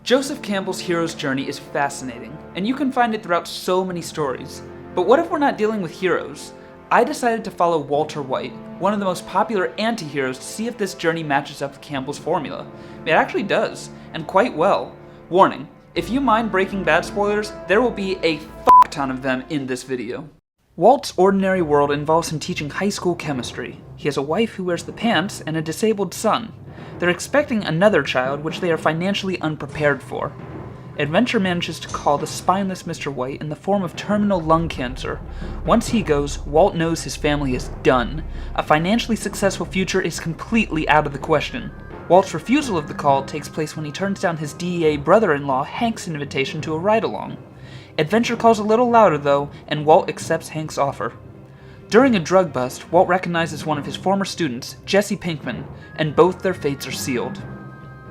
Joseph Campbell's hero's journey is fascinating, and you can find it throughout so many stories. But what if we're not dealing with heroes? I decided to follow Walter White, one of the most popular anti-heroes, to see if this journey matches up with Campbell's formula. It actually does, and quite well. Warning, if you mind Breaking Bad spoilers, there will be a ton of them in this video. Walt's ordinary world involves him teaching high school chemistry. He has a wife who wears the pants and a disabled son. They're expecting another child, which they are financially unprepared for. Adventure manages to call the spineless Mr. White in the form of terminal lung cancer. Once he goes, Walt knows his family is done. A financially successful future is completely out of the question. Walt's refusal of the call takes place when he turns down his DEA brother-in-law Hank's invitation to a ride-along. Adventure calls a little louder though, and Walt accepts Hank's offer. During a drug bust, Walt recognizes one of his former students, Jesse Pinkman, and both their fates are sealed.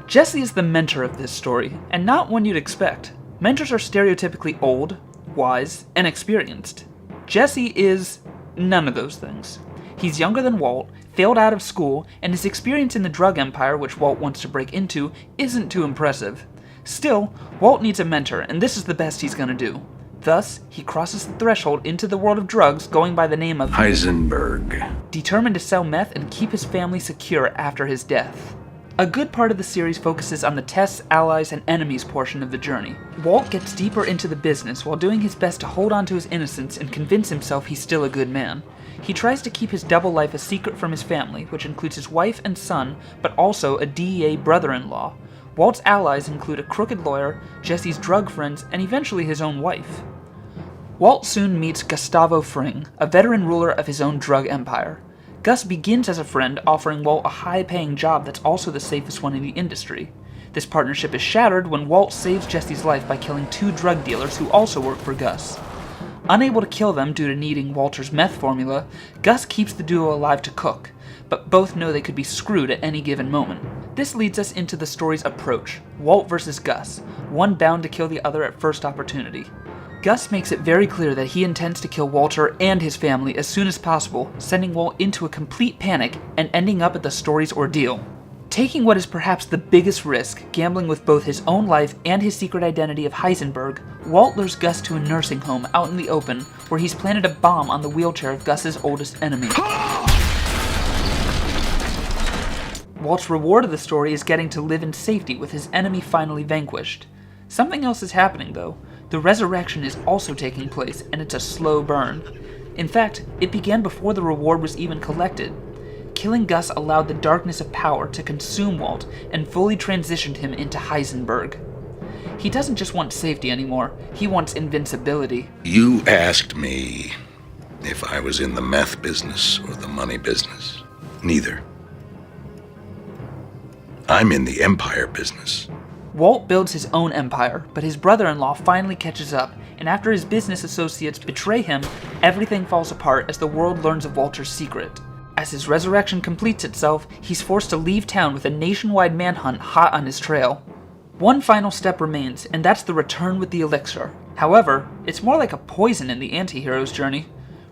Jesse is the mentor of this story, and not one you'd expect. Mentors are stereotypically old, wise, and experienced. Jesse is none of those things. He's younger than Walt, failed out of school, and his experience in the drug empire, which Walt wants to break into, isn't too impressive. Still, Walt needs a mentor, and this is the best he's gonna do. Thus, he crosses the threshold into the world of drugs going by the name of Heisenberg, determined to sell meth and keep his family secure after his death. A good part of the series focuses on the tests, allies, and enemies portion of the journey. Walt gets deeper into the business while doing his best to hold on to his innocence and convince himself he's still a good man. He tries to keep his double life a secret from his family, which includes his wife and son, but also a DEA brother-in-law. Walt's allies include a crooked lawyer, Jesse's drug friends, and eventually his own wife. Walt soon meets Gustavo Fring, a veteran ruler of his own drug empire. Gus begins as a friend, offering Walt a high-paying job that's also the safest one in the industry. This partnership is shattered when Walt saves Jesse's life by killing two drug dealers who also work for Gus. Unable to kill them due to needing Walter's meth formula, Gus keeps the duo alive to cook, but both know they could be screwed at any given moment. This leads us into the story's approach, Walt versus Gus, one bound to kill the other at first opportunity. Gus makes it very clear that he intends to kill Walter and his family as soon as possible, sending Walt into a complete panic and ending up at the story's ordeal. Taking what is perhaps the biggest risk, gambling with both his own life and his secret identity of Heisenberg, Walt lures Gus to a nursing home out in the open, where he's planted a bomb on the wheelchair of Gus's oldest enemy. Walt's reward of the story is getting to live in safety with his enemy finally vanquished. Something else is happening though. The resurrection is also taking place, and it's a slow burn. In fact, it began before the reward was even collected. Killing Gus allowed the darkness of power to consume Walt and fully transitioned him into Heisenberg. He doesn't just want safety anymore, he wants invincibility. You asked me if I was in the meth business or the money business. Neither. I'm in the empire business. Walt builds his own empire, but his brother-in-law finally catches up, and after his business associates betray him, everything falls apart as the world learns of Walter's secret. As his resurrection completes itself, he's forced to leave town with a nationwide manhunt hot on his trail. One final step remains, and that's the return with the elixir. However, it's more like a poison in the anti-hero's journey.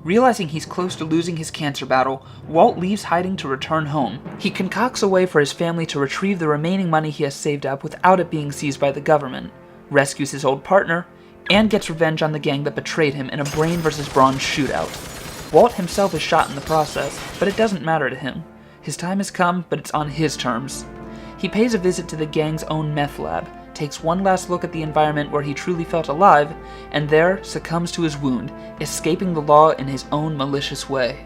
Realizing he's close to losing his cancer battle, Walt leaves hiding to return home. He concocts a way for his family to retrieve the remaining money he has saved up without it being seized by the government, rescues his old partner, and gets revenge on the gang that betrayed him in a brain versus brawn shootout. Walt himself is shot in the process, but it doesn't matter to him. His time has come, but it's on his terms. He pays a visit to the gang's own meth lab, takes one last look at the environment where he truly felt alive, and there succumbs to his wound, escaping the law in his own malicious way.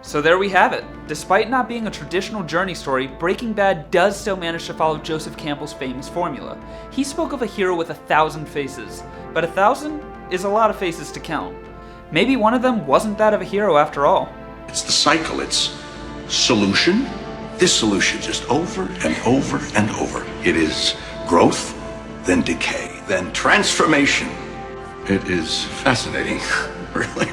So there we have it. Despite not being a traditional journey story, Breaking Bad does still manage to follow Joseph Campbell's famous formula. He spoke of a hero with 1,000 faces, but 1,000 is a lot of faces to count. Maybe one of them wasn't that of a hero after all. It's the cycle. It's solution, dissolution, just over and over and over. It is growth, then decay, then transformation. It is fascinating, really.